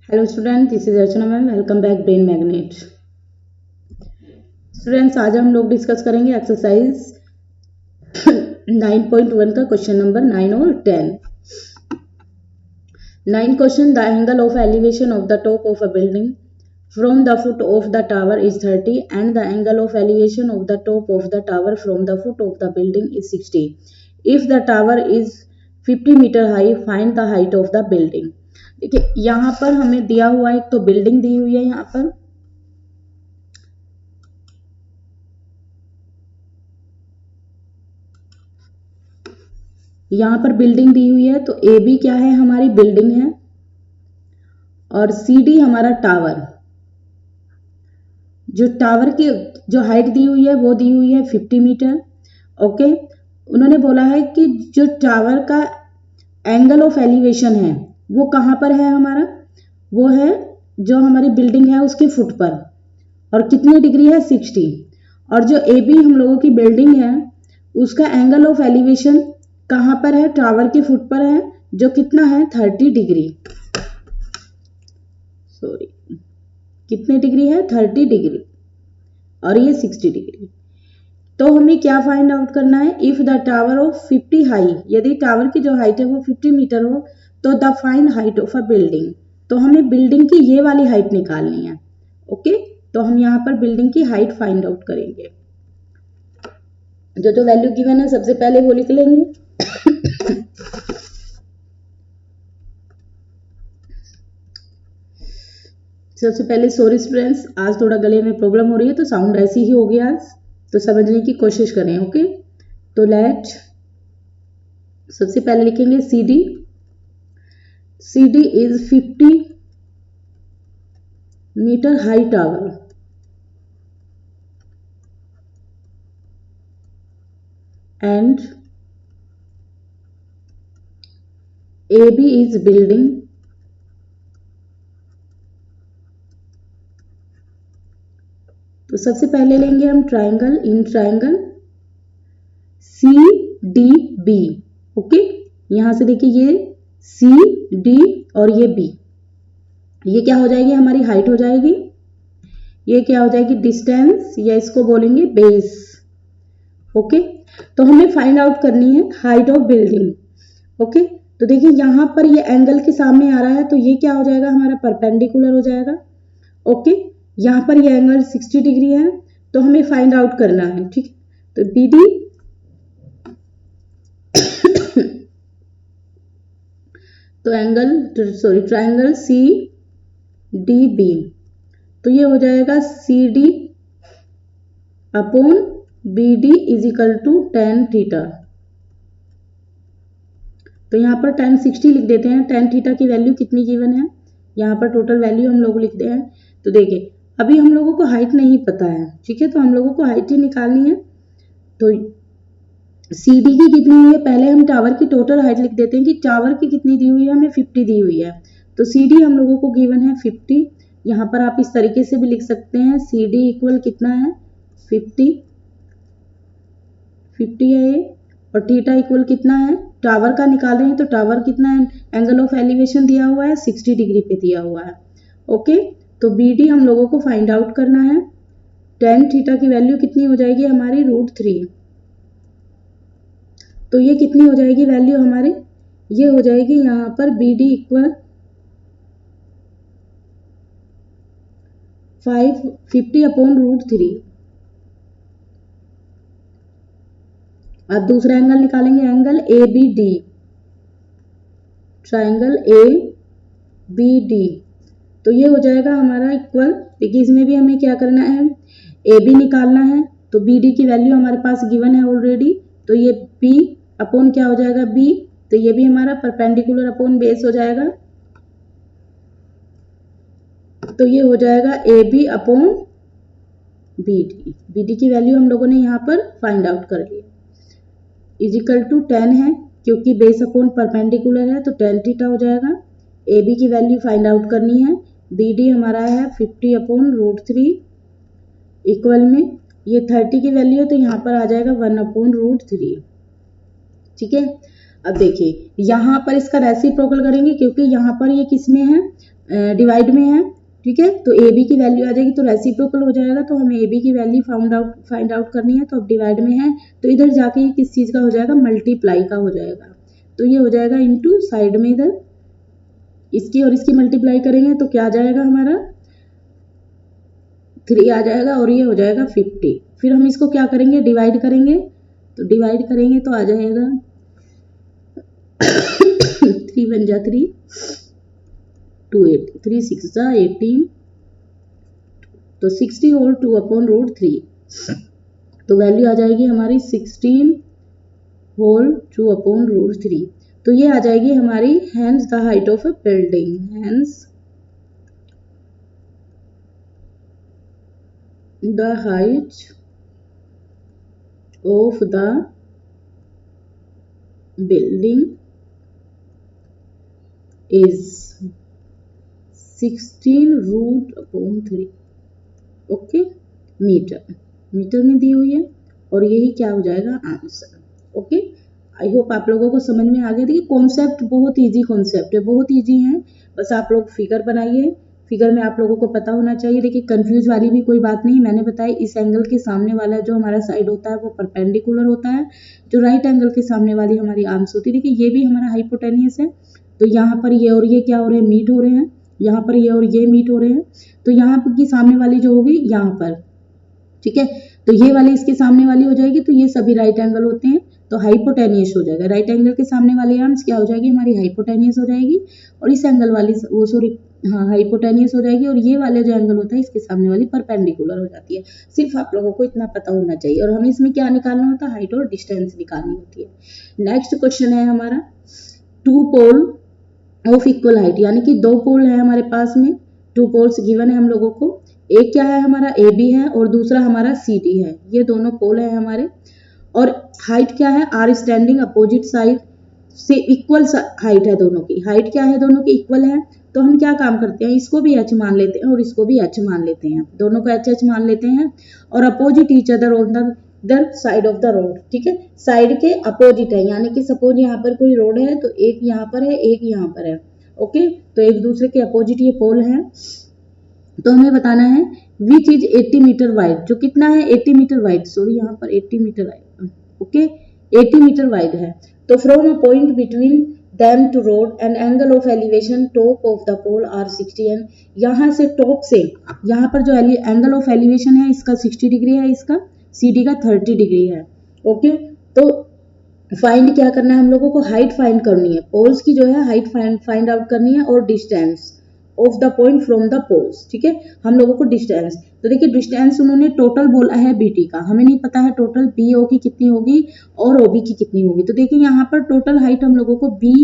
Hello student, this is Archana ma'am. Welcome back brain magnet. Students, आज हम लोग discuss करेंगे एक्सरसाइज 9.1 का क्वेश्चन नंबर 9 और 10। 9 question, the angle of elevation of the top of a building from the foot of the tower is 30 and the angle of elevation of the top of the tower from the foot of the building is 60। If the tower is 50 metre high, find the height of the building. देखिए, यहाँ पर हमें दिया हुआ एक तो building दी हुई है। यहाँ पर बिल्डिंग दी हुई है, तो ए बी क्या है, हमारी बिल्डिंग है, और सी डी हमारा टावर। जो टावर की जो हाइट दी हुई है वो दी हुई है 50 मीटर। ओके, उन्होंने बोला है कि जो टावर का एंगल ऑफ एलिवेशन है वो कहाँ पर है हमारा, वो है जो हमारी बिल्डिंग है उसके फुट पर, और कितनी डिग्री है 60। और जो ए बी हम लोगों की बिल्डिंग है उसका एंगल ऑफ एलिवेशन कहाँ पर है, टावर के फुट पर है, जो कितना है 30 डिग्री। सॉरी, कितने डिग्री है 30 डिग्री, और ये 60 डिग्री। तो हमें क्या फाइंड आउट करना है, if the tower of 50 high, यदि टावर की जो हाइट है वो 50 मीटर हो तो the find height of a building. तो हमें बिल्डिंग की ये वाली हाइट निकालनी है। ओके, तो हम यहाँ पर बिल्डिंग की हाइट फाइंड आउट करेंगे। जो वैल्यू गिवन है सबसे पहले वो लिख लेंगे। सबसे पहले सॉरी स्टूडेंट्स, आज थोड़ा गले में प्रॉब्लम हो रही है तो साउंड ऐसी ही होगी आज, तो समझने की कोशिश करें। ओके, तो लेट सबसे पहले लिखेंगे C D. C D is 50 metre high tower and A B is building तो सबसे पहले लेंगे हम triangle. In triangle C D B. Okay, यहां से देखिए ये सी डी और ये बी, ये क्या हो जाएगी, हमारी हाइट हो जाएगी। ये क्या हो जाएगी, डिस्टेंस, या इसको बोलेंगे बेस। ओके, तो हमें फाइंड आउट करनी है हाइट ऑफ बिल्डिंग। ओके, तो देखिए यहाँ पर ये एंगल के सामने आ रहा है, तो ये क्या हो जाएगा, हमारा परपेंडिकुलर हो जाएगा। ओके, यहाँ पर ये एंगल 60 डिग्री है, तो हमें फाइंड आउट करना है। ठीक, तो बी डी तो ट्राइंगल सी डी बी, तो ये हो जाएगा C D upon B D is equal to tan theta. तो यहाँ पर tan 60 लिख देते हैं। tan थीटा की वैल्यू कितनी गिवन है, यहाँ पर टोटल वैल्यू हम लोग लिखते हैं। तो देखिए, अभी हम लोगों को हाइट नहीं पता है, ठीक है, तो हम लोगों को हाइट ही निकालनी है। तो सी डी की कितनी हुई है, पहले हम टावर की टोटल हाइट लिख देते हैं कि टावर की कितनी दी हुई है, हमें 50 दी हुई है। तो सी डी हम लोगों को गिवन है 50। यहाँ पर आप इस तरीके से भी लिख सकते हैं, सी डी इक्वल कितना है 50 है ये, और थीटा इक्वल कितना है, टावर का निकाल रहे हैं तो टावर कितना है, एंगल ऑफ एलिवेशन दिया हुआ है 60 डिग्री पे दिया हुआ है। ओके, तो बी डी हम लोगों को फाइंड आउट करना है। tan थीटा की वैल्यू कितनी हो जाएगी हमारी, √3। तो ये कितनी हो जाएगी वैल्यू हमारी, ये हो जाएगी यहाँ पर बी डी इक्वल 50 अपॉन √3। अब दूसरा एंगल निकालेंगे, angle A B D, triangle A B D, तो ये हो जाएगा हमारा इक्वल। देखिए, इसमें भी हमें क्या करना है, ए बी निकालना है, तो बी डी की वैल्यू हमारे पास गिवन है ऑलरेडी, तो ये बी अपॉन क्या हो जाएगा बी, तो ये भी हमारा परपेंडिकुलर अपॉन बेस हो जाएगा, तो ये हो जाएगा A B upon B D. B D की वैल्यू हम लोगों ने यहाँ पर फाइंड आउट कर लिया, इजिकल टू 10 है, क्योंकि बेस अपॉन परपेंडिकुलर है तो tan थीटा हो जाएगा। ए बी की वैल्यू फाइंड आउट करनी है, बी डी हमारा है 50 अपॉन √3 इक्वल में ये 30 की वैल्यू है, तो यहाँ पर आ जाएगा 1 अपॉन √3। ठीक है, अब देखिए यहाँ पर इसका रेसिप्रोकल करेंगे, क्योंकि यहाँ पर ये किस में है, डिवाइड में है, ठीक है, तो ए बी की वैल्यू आ जाएगी, तो रेसिप्रोकल हो जाएगा, तो हमें ए बी की वैल्यू फाइंड आउट करनी है, तो अब डिवाइड में है, तो इधर जाके ये किस चीज़ का हो जाएगा, मल्टीप्लाई का हो जाएगा, तो ये हो जाएगा इनटू साइड में इधर इसकी और इसकी मल्टीप्लाई करेंगे तो क्या आ जाएगा हमारा 3 आ जाएगा और ये हो जाएगा 50। फिर हम इसको क्या करेंगे, डिवाइड करेंगे, तो डिवाइड करेंगे तो आ जाएगा 3 बन जा 3 2 8 3 6 जा 18, तो 60 होल 2 अपॉन रूट 3, तो वैल्यू आ जाएगी हमारी 16 होल 2 अपॉन रूट 3, तो ये आ जाएगी हमारी hence the height of a building, hence the height of the building is 16 root upon 3, okay, metre में दी हुई है और यही क्या हो जाएगा आंसर। ओके, आई होप आप लोगों को समझ में आ गया। देखिए कॉन्सेप्ट बहुत इजी कॉन्सेप्ट है, बहुत इजी है, बस आप लोग फिगर बनाइए, फिगर में आप लोगों को पता होना चाहिए। देखिए कंफ्यूज वाली भी कोई बात नहीं, मैंने बताया इस एंगल के सामने वाला जो हमारा साइड होता है वो परपेंडिकुलर होता है, जो राइट एंगल के सामने वाली हमारी आर्म्स होती है। देखिए ये भी हमारा हाइपोटेनियस है, तो यहाँ पर ये और ये क्या हो रहे हैं, मीट हो रहे हैं, यहाँ पर ये और ये मीट हो रहे हैं, तो यहाँ पर की सामने वाली जो होगी यहाँ पर, ठीक है, तो ये वाली इसके सामने वाली हो जाएगी, तो ये सभी राइट एंगल होते हैं, तो हाइपोटेनियस हो जाएगा। राइट एंगल के सामने वाली आर्म्स क्या हो जाएगी, हमारी हाइपोटेनियस हो जाएगी, और इस एंगल वाली वो सॉरी हाँ हाइपोटेनियस हो जाएगी, और ये वाले जो एंगल होता है इसके सामने वाली परपेंडिकुलर हो जाती है। सिर्फ आप लोगों को इतना पता होना चाहिए, और हमें इसमें क्या निकालना होता है, हाइट और डिस्टेंस निकालनी होती है। नेक्स्ट क्वेश्चन है हमारा, two pole of equal height, यानी कि दो पोल है हमारे पास में, टू पोल्स गिवन है हम लोगों को, एक क्या है हमारा ए बी है और दूसरा हमारा सी डी है, ये दोनों पोल है हमारे, और हाइट क्या है, आर स्टैंडिंग अपोजिट साइड से इक्वल हाइट है, दोनों की हाइट क्या है, दोनों की इक्वल है, तो हम क्या काम करते हैं, इसको भी एच मान लेते हैं और इसको भी एच मान लेते हैं, दोनों को एच एच मान लेते हैं, और opposite each other on the side of the road, ठीक है, साइड के अपोजिट है, यानी कि सपोज यहाँ पर कोई रोड है तो एक यहाँ पर है एक यहाँ पर है, ओके, तो एक दूसरे के अपोजिट ये पोल है, तो हमें बताना है विच इज 80 मीटर वाइड, जो कितना है 80 मीटर वाइड, सॉरी यहाँ पर 80 मीटर है, ओके 80 मीटर वाइड है, तो from a point between them to road and angle of elevation top of the pole are 60 and, यहाँ से टॉप से यहाँ पर जो एंगल ऑफ एलिवेशन है इसका 60 डिग्री है, इसका CD का 30 डिग्री है, ओके, तो फाइंड क्या करना है हम लोगों को, हाइट फाइंड करनी है, पोल्स की जो है हाइट फाइंड आउट करनी है, और distance of the point from the poles, ठीक है, हम लोगों को डिस्टेंस, तो देखिए डिस्टेंस उन्होंने टोटल बोला है BT का, हमें नहीं पता है टोटल BO की कितनी होगी और OB की कितनी होगी, तो देखिए यहाँ पर टोटल हाइट हम लोगों को B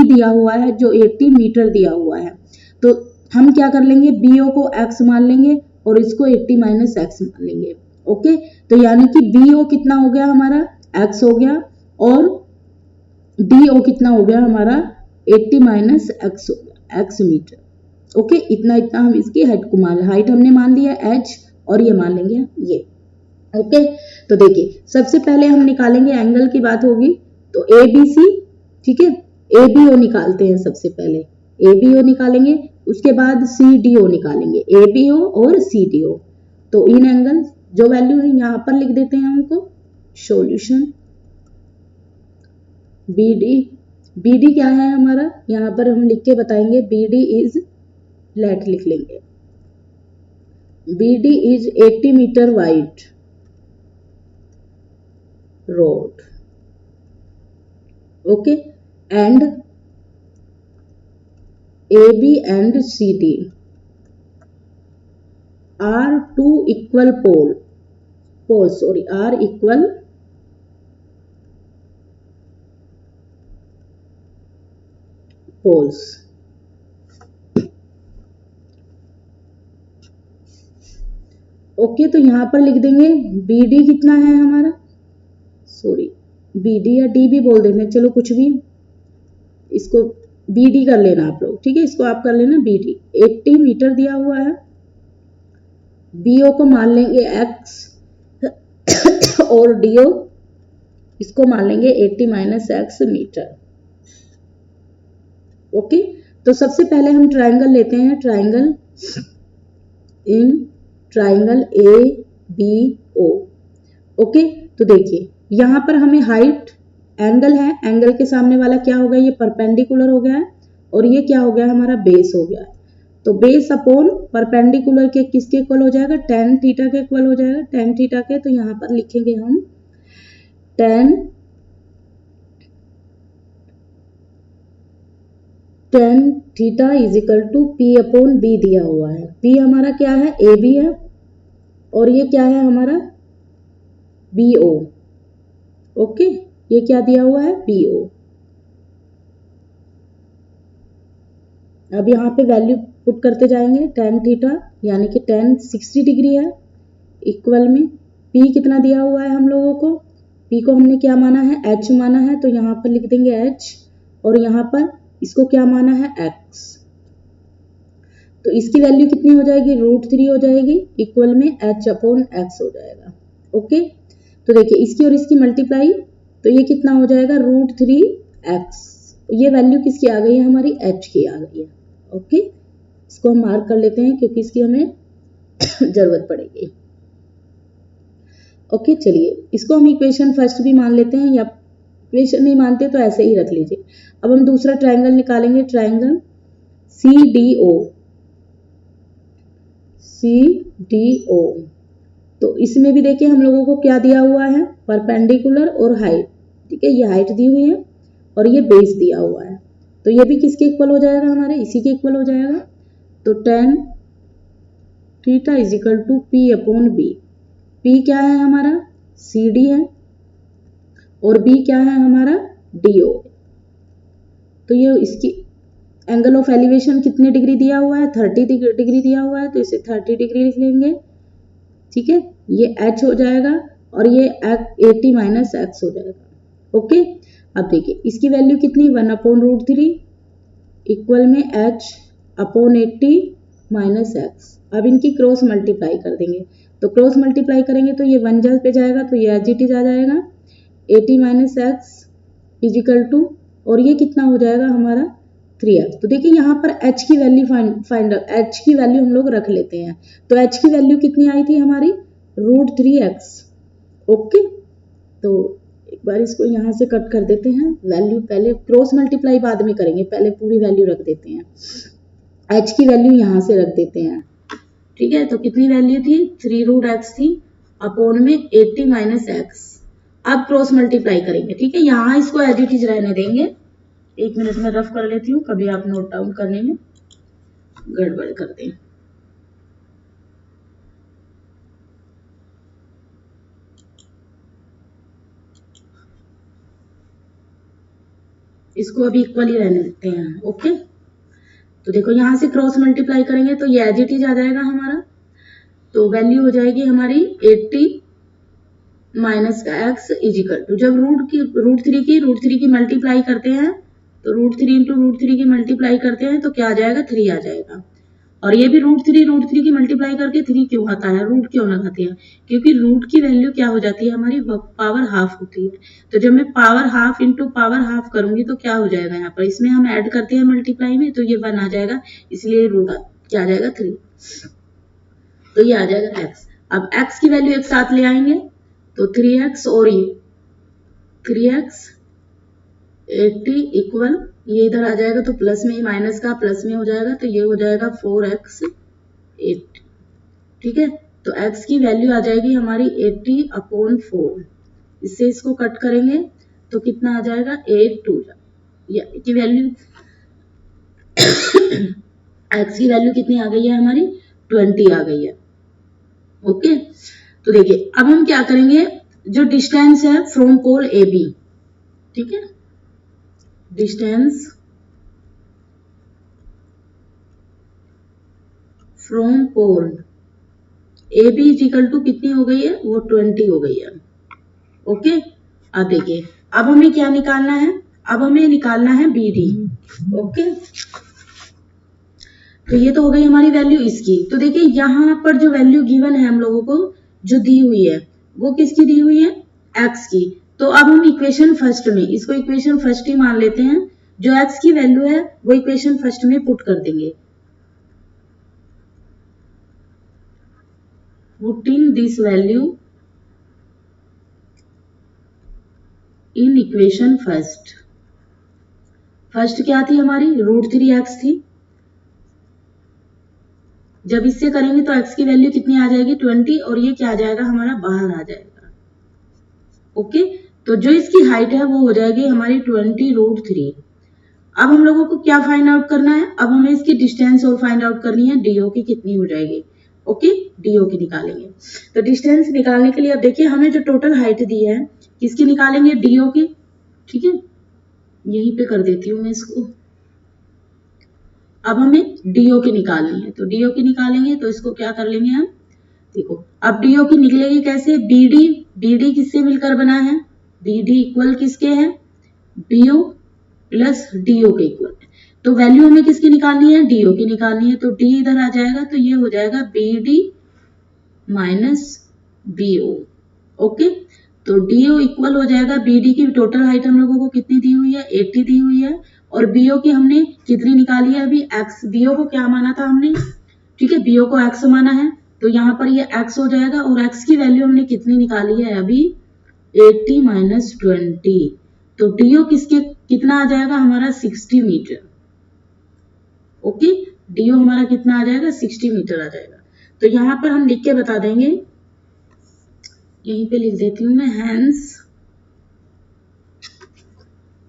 दिया हुआ है जो 80 मीटर दिया हुआ है, तो हम क्या कर लेंगे, BO को x मान लेंगे और इसको 80 माइनस x मान लेंगे, ओके, तो यानी कि BO कितना हो गया हमारा x हो गया, और DO कितना हो गया हमारा 80 माइनस x हो गया, x मीटर, ओके, इतना इतना हम इसकी हाइट को मान, हाइट हमने मान लिया h और ये मान लेंगे ये, ओके, तो देखिए सबसे पहले हम निकालेंगे एंगल की बात होगी, तो ABC, ठीक है, ABO निकालते हैं सबसे पहले, ABO निकालेंगे, उसके बाद CDO निकालेंगे, ABO और CDO, तो इन एंगल जो वैल्यू है यहाँ पर लिख देते हैं उनको, सॉल्यूशन BD क्या है हमारा, यहाँ पर हम लिख के बताएंगे, BD इज, लेट लिख लेंगे, BD is 80 metre wide road, okay, and AB and CD are two equal poles, are equal poles, okay, तो यहाँ पर लिख देंगे BD कितना है हमारा, सॉरी BD या D भी बोल देंगे, चलो कुछ भी, इसको BD कर लेना आप लोग, ठीक है, इसको आप कर लेना BD, 80 मीटर दिया हुआ है, BO को मान लेंगे x और DO इसको मान लेंगे 80 माइनस x मीटर, ओके, तो सबसे पहले हम ट्राइंगल लेते हैं, triangle in triangle ABO। Okay, तो देखिए यहाँ पर हमें हाइट एंगल है, एंगल के सामने वाला क्या हो गया, ये परपेंडिकुलर हो गया है, और ये क्या हो गया हमारा बेस हो गया है। तो बेस अपॉन परपेंडिकुलर के किसके इक्वल हो जाएगा, tan थीटा के इक्वल हो जाएगा, tan थीटा के। तो यहाँ पर लिखेंगे हम tan theta is equal to P upon B दिया हुआ है। P हमारा क्या है, AB है, और ये क्या है हमारा BO। ओके, ये क्या दिया हुआ है, BO। अब यहाँ पे वैल्यू पुट करते जाएंगे, tan थीटा यानी कि tan 60 डिग्री है, इक्वल में P कितना दिया हुआ है हम लोगों को, P को हमने क्या माना है, H माना है, तो यहाँ पर लिख देंगे H, और यहाँ पर इसको क्या माना है, X। तो इसकी वैल्यू कितनी हो जाएगी, √3 हो जाएगी, इक्वल में H अपॉन X हो जाएगा। ओके, तो देखिए इसकी और इसकी मल्टीप्लाई, तो ये कितना हो जाएगा, √3x। ये वैल्यू किसकी आ गई है, हमारी H की आ गई है। ओके, इसको हम मार्क कर लेते हैं क्योंकि इसकी हमें जरूरत पड़ेगी। ओके, चलिए इसको हम इक्वेशन फर्स्ट भी मान लेते हैं, या इक्वेशन नहीं मानते तो ऐसे ही रख लीजिए। अब हम दूसरा ट्राइंगल निकालेंगे, ट्राइंगल CDO। तो इसमें भी देखिए हम लोगों को क्या दिया हुआ है, परपेंडिकुलर और हाइट। ठीक है, ये हाइट दी हुई है और ये बेस दिया हुआ है, तो ये भी किसके इक्वल हो जाएगा, हमारे इसी के इक्वल हो जाएगा। तो tan theta is equal to P upon B। P क्या है हमारा, CD है, और B क्या है हमारा, DO। तो ये इसकी एंगल ऑफ एलिवेशन कितने डिग्री दिया हुआ है, 30 डिग्री दिया हुआ है, तो इसे 30 डिग्री लिख लेंगे। ठीक है, ये H हो जाएगा और ये 80 माइनस X हो जाएगा। ओके, अब देखिए इसकी वैल्यू कितनी, 1 अपॉन √3 इक्वल में H अपॉन 80 माइनस X। अब इनकी क्रॉस मल्टीप्लाई कर देंगे, तो क्रॉस मल्टीप्लाई करेंगे तो ये 1 जल पे जाएगा, तो ये एज इट इज आ जाएगा, 80 minus X is equal to, और ये कितना हो जाएगा हमारा 3x। तो देखिए यहाँ पर h की वैल्यू h की वैल्यू हम लोग रख लेते हैं। तो h की वैल्यू कितनी आई थी हमारी, √3x। ओके, तो एक बार इसको यहाँ से कट कर देते हैं, वैल्यू पहले क्रॉस मल्टीप्लाई बाद में करेंगे, पहले पूरी वैल्यू रख देते हैं, h की वैल्यू यहाँ से रख देते हैं। ठीक है, तो कितनी वैल्यू थी, 3√x थी, अपॉन में 80 माइनस x। अब क्रॉस मल्टीप्लाई करेंगे। ठीक है, यहाँ इसको एज इट इज रहने देंगे, 1 मिनट में रफ कर लेती हूँ, कभी आप नोट डाउन करने में गड़बड़ कर दें। इसको अभी इक्वल ही रहने देते हैं। ओके, तो देखो यहाँ से क्रॉस मल्टीप्लाई करेंगे तो ये एज इट इज आ जाएगा हमारा, तो वैल्यू हो जाएगी हमारी 80 माइनस का x इज इक्वल टू, जब √3 की मल्टीप्लाई करते हैं, तो √3 इंटू √3 की मल्टीप्लाई करते हैं तो क्या आ जाएगा, 3 आ जाएगा। और ये भी √3 की मल्टीप्लाई करके 3 क्यों आता है, रूट क्यों लगाते हैं, क्योंकि रूट की वैल्यू क्या हो जाती है हमारी, पावर हाफ होती है। तो जब मैं power half into power half करूंगी तो क्या हो जाएगा, यहाँ पर इसमें हम ऐड करते हैं मल्टीप्लाई में, तो ये 1 आ जाएगा, इसलिए रूट क्या आ जाएगा, 3। तो ये आ जाएगा x। अब x की वैल्यू एक साथ ले आएंगे, तो 3x और ये 3x 80 इक्वल, ये इधर आ जाएगा तो प्लस में, माइनस का प्लस में हो जाएगा, तो ये हो जाएगा 4x 80। ठीक है, तो x की वैल्यू आ जाएगी हमारी 80 अपॉन 4। इससे इसको कट करेंगे तो कितना आ जाएगा, 8 की वैल्यू x की वैल्यू कितनी आ गई है हमारी, 20 आ गई है। ओके, तो देखिए अब हम क्या करेंगे, जो डिस्टेंस है फ्रॉम पोल AB, ठीक है, distance from pole AB is equal to कितनी हो गई है, वो 20 हो गई है। ओके, अब देखिए अब हमें क्या निकालना है, अब हमें निकालना है BD। ओके, तो ये तो हो गई हमारी वैल्यू इसकी। तो देखिए यहाँ पर जो वैल्यू गिवन है हम लोगों को, जो दी हुई है वो किसकी दी हुई है, x की। तो अब हम इक्वेशन फर्स्ट में, इसको इक्वेशन फर्स्ट ही मान लेते हैं, जो x की वैल्यू है वो इक्वेशन फर्स्ट में पुट कर देंगे। Putting this value in equation first. First क्या थी हमारी, √3x थी। जब इससे करेंगे तो x की वैल्यू कितनी आ जाएगी 20, और ये क्या आ जाएगा हमारा बाहर आ जाएगा। ओके, तो जो इसकी हाइट है वो हो जाएगी हमारी 20√3। अब हम लोगों को क्या फाइंड आउट करना है, अब हमें इसकी डिस्टेंस और फाइंड आउट करनी है, डीओ की कितनी हो जाएगी। ओके, डीओ की निकालेंगे। तो डिस्टेंस निकालने के लिए अब देखिए हमें जो टोटल हाइट दी है किसकी निकालेंगे, डीओ की। ठीक है, यहीं पे कर देती हूँ मैं इसको। अब हमें डीओ की निकालनी है, तो डीओ की निकालेंगे तो इसको क्या कर लेंगे हम, देखो अब डीओ की निकलेगी कैसे, बीडी, बीडी किससे मिलकर बना है, बीडी इक्वल किसके है, बीओ प्लस डीओ के इक्वल। तो वैल्यू हमें किसकी निकालनी है, डीओ की निकालनी है। तो डी इधर आ जाएगा तो ये हो जाएगा बीडी माइनस बीओ। ओके, तो डीओ इक्वल हो जाएगा, बीडी की टोटल हाइट हम लोगों को कितनी दी हुई है 80 दी हुई है, और बीओ की हमने कितनी निकाली है अभी x, बीओ को क्या माना था हमने, ठीक है बीओ को x माना है, तो यहाँ पर ये x हो जाएगा, और x की वैल्यू हमने कितनी निकाली है अभी 80 माइनस 20, तो डीओ किसके कितना आ जाएगा हमारा 60 मीटर। ओके, डीओ हमारा कितना आ जाएगा 60 मीटर आ जाएगा। तो यहाँ पर हम लिख के बता देंगे, यहीं पे लिख देती हूँ मैं, hence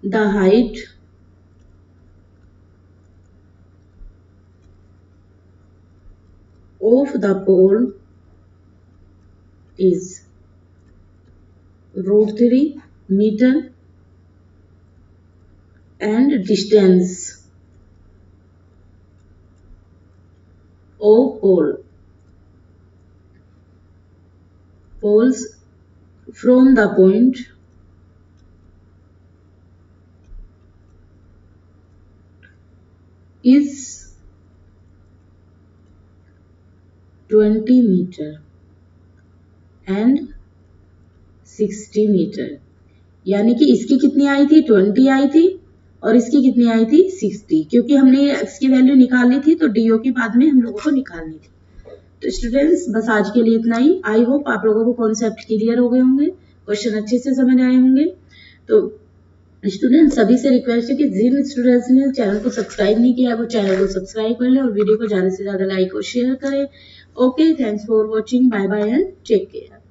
the height of the pole is √3 metre and distance of poles from the point is 20 meter and 60 metre. यानी कि इसकी कितनी आई थी 20 आई थी, और इसकी कितनी आई थी 60, क्योंकि हमने x की वैल्यू निकाल ली थी तो डीओ की बाद में हम लोगों को निकालनी थी। तो स्टूडेंट्स बस आज के लिए इतना ही। आई होप आप लोगों को कॉन्सेप्ट क्लियर हो गए होंगे, क्वेश्चन अच्छे से समझ आए होंगे। तो स्टूडेंट्स सभी से रिक्वेस्ट है कि जिन स्टूडेंट्स ने चैनल को सब्सक्राइब नहीं किया वो चैनल को सब्सक्राइब कर ले, और वीडियो को ज्यादा से ज्यादा लाइक और शेयर करें। Okay, thanks for watching, bye bye and take care.